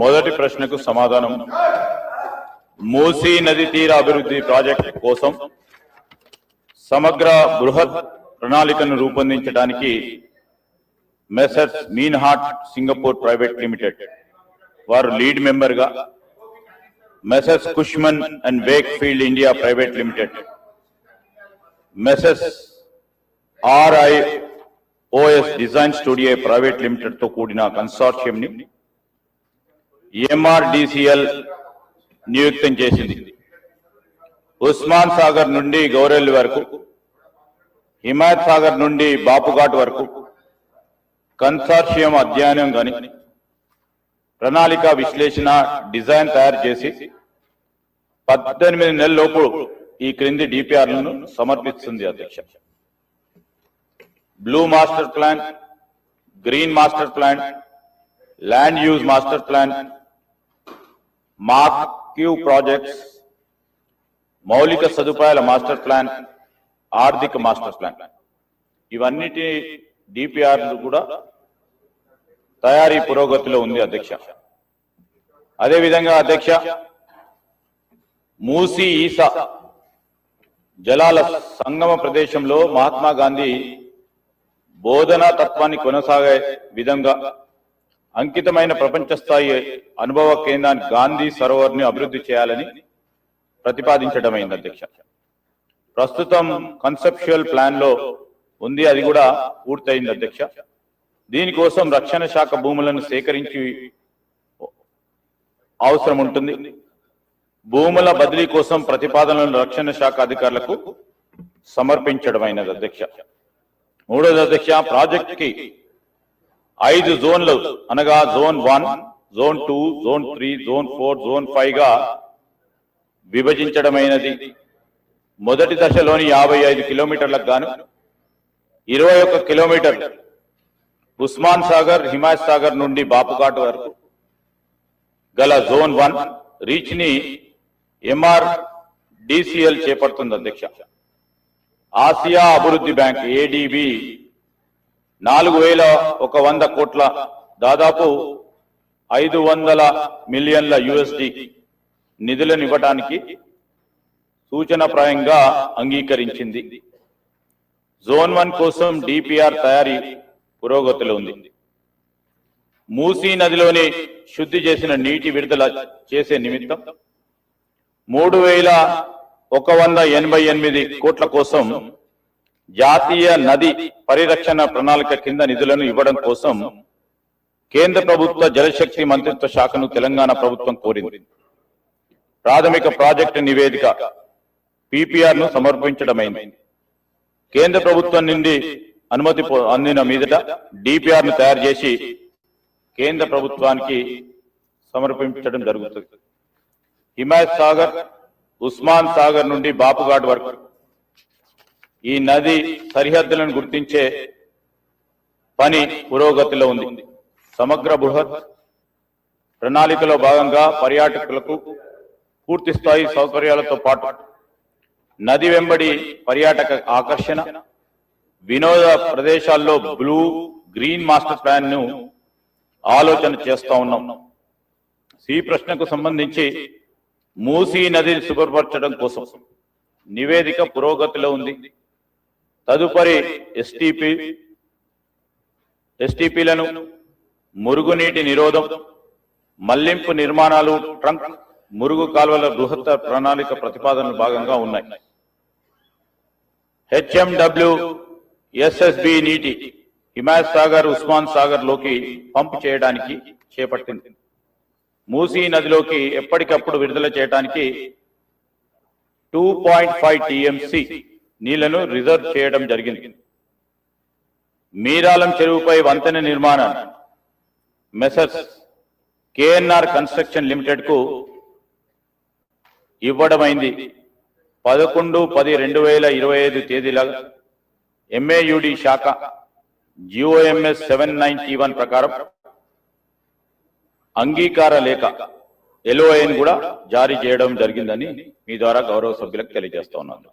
మొదటి ప్రశ్నకు సమాధానం. మూసీ నది తీర అభివృద్ధి ప్రాజెక్టు కోసం సమగ్ర బృహత్ ప్రణాళికను రూపొందించడానికి messrs Meinhardt Singapore private limited వారు లీడ్ మెంబర్ గా, messrs Cushman and Wakefield India private limited, మెసర్స్ RIOS design studio private limited తో కూడిన కన్సార్షియం ని MRDCL నియుక్తం చేసింది. ఉస్మాన్ సాగర్ నుండి గౌరెల్లి వరకు, హిమాయత్ సాగర్ నుండి బాపుఘాట్ వరకు కన్సార్షియం అధ్యయనం గాని ప్రణాళిక విశ్లేషణ డిజైన్ తయారు చేసి 18 నెలలలోపు ఈ క్రింది డిపిఆర్లను సమర్పిస్తుంది. అధ్యక్ష, blue master plan, green master plan, land use master plan, marquee projects, మౌలిక సదుపాయాల మాస్టర్ ప్లాన్, ఆర్థిక మాస్టర్ ప్లాన్, ఇవన్నిటి డిపిఆర్లు కూడా తయారీ పురోగతిలో ఉంది. అధ్యక్ష, అదేవిధంగా అధ్యక్ష, మూసీ ఈసా జలాల సంగమ ప్రదేశంలో మహాత్మా గాంధీ బోధనా తత్వాన్ని కొనసాగే విధంగా అంకితమైన ప్రపంచ స్థాయి అనుభవ కేంద్రాన్ని గాంధీ సరోవర్ ని అభివృద్ధి చేయాలని ప్రతిపాదించడమైంది. అధ్యక్ష, ప్రస్తుతం కన్సెప్చువల్ ప్లాన్ లో ఉంది, అది కూడా పూర్తయింది. అధ్యక్ష, దీనికోసం రక్షణ శాఖ భూములను సేకరించి అవసరం ఉంటుంది. భూముల బదిలీ కోసం ప్రతిపాదనలను రక్షణ శాఖ అధికారులకు సమర్పించడమైనది. అధ్యక్ష, మూడోది అధ్యక్ష, ప్రాజెక్ట్ కి 5 జోన్లు అనగా zone 1, zone 2, zone 3, zone 4, zone 5 గా విభజించడమైనది. మొదటి దశలోని 55 కిలోమీటర్లకు గాను 21 కిలోమీటర్ ఉస్మాన్ సాగర్, హిమాయత్ సాగర్ నుండి బాపుఘాట్ వరకు గల జోన్ 1 రీచ్ ని MRDCL చేపడుతుంది. అధ్యక్ష, ఆసియా అభివృద్ధి బ్యాంక్ ADB 4100 కోట్ల దాదాపు 500 మిలియన్ల USD నిధులను ఇవ్వడానికి సూచనప్రాయంగా అంగీకరించింది. జోన్ 1 కోసం డిపిఆర్ తయారీ పురోగతిలో ఉంది. మూసీ నదిలోని శుద్ధి చేసిన నీటి విడుదల చేసే నిమిత్తం 3188 కోట్ల కోసం జాతీయ నది పరిరక్షణ ప్రణాళిక కింద నిధులను ఇవ్వడం కోసం కేంద్ర ప్రభుత్వ జలశక్తి మంత్రిత్వ శాఖను తెలంగాణ ప్రభుత్వం కోరింది. ప్రాథమిక ప్రాజెక్టు నివేదిక PPR ను సమర్పించడమైంది. కేంద్ర ప్రభుత్వం నుండి అనుమతి అందిన మీదట డిపిఆర్ ను తయారు చేసి కేంద్ర ప్రభుత్వానికి సమర్పించడం జరుగుతుంది. హిమాయత్ సాగర్, ఉస్మాన్ సాగర్ నుండి బాపుఘాట్ వరకు ఈ నది సరిహద్దులను గుర్తించే పని పురోగతిలో ఉంది. సమగ్ర బృహత్ ప్రణాళికలో భాగంగా పర్యాటకులకు పూర్తి స్థాయి సౌకర్యాలతో పాటు నది వెంబడి పర్యాటక ఆకర్షణ, వినోద ప్రదేశాల్లో బ్లూ గ్రీన్ మాస్టర్ ప్లాన్ ను ఆలోచన చేస్తా ఉన్నాం. ఈ ప్రశ్నకు సంబంధించి మూసీ నదిని శుభ్రపరచడం కోసం నివేదిక పురోగతిలో ఉంది. తదుపరి STPలను మురుగునీటి నిరోధం, మళ్లింపు నిర్మాణాలు, ట్రంక్ మురుగు కాల్వల బృహత్ ప్రణాళిక ప్రతిపాదనలు భాగంగా ఉన్నాయి. HMW SSB నీటి హిమాయత్ సాగర్, ఉస్మాన్ సాగర్ లోకి పంప్ చేయడానికి చేపట్టింది. మూసీ నదిలోకి ఎప్పటికప్పుడు విడుదల చేయడానికి 2.5 TMC నీళ్లను రిజర్వ్ చేయడం జరిగింది. మీరాలం చెరువుపై వంతెన నిర్మాణాన్ని మెసర్స్ KNR కన్స్ట్రక్షన్ లిమిటెడ్ కు ఇవ్వడమైంది. 11/10/2025 తేదీల MAUD శాఖ GOMS 791 ప్రకారం అంగీకార లేఖ LOI కూడా జారీ చేయడం జరిగిందని మీ ద్వారా గౌరవ సభ్యులకు తెలియజేస్తా ఉన్నాను.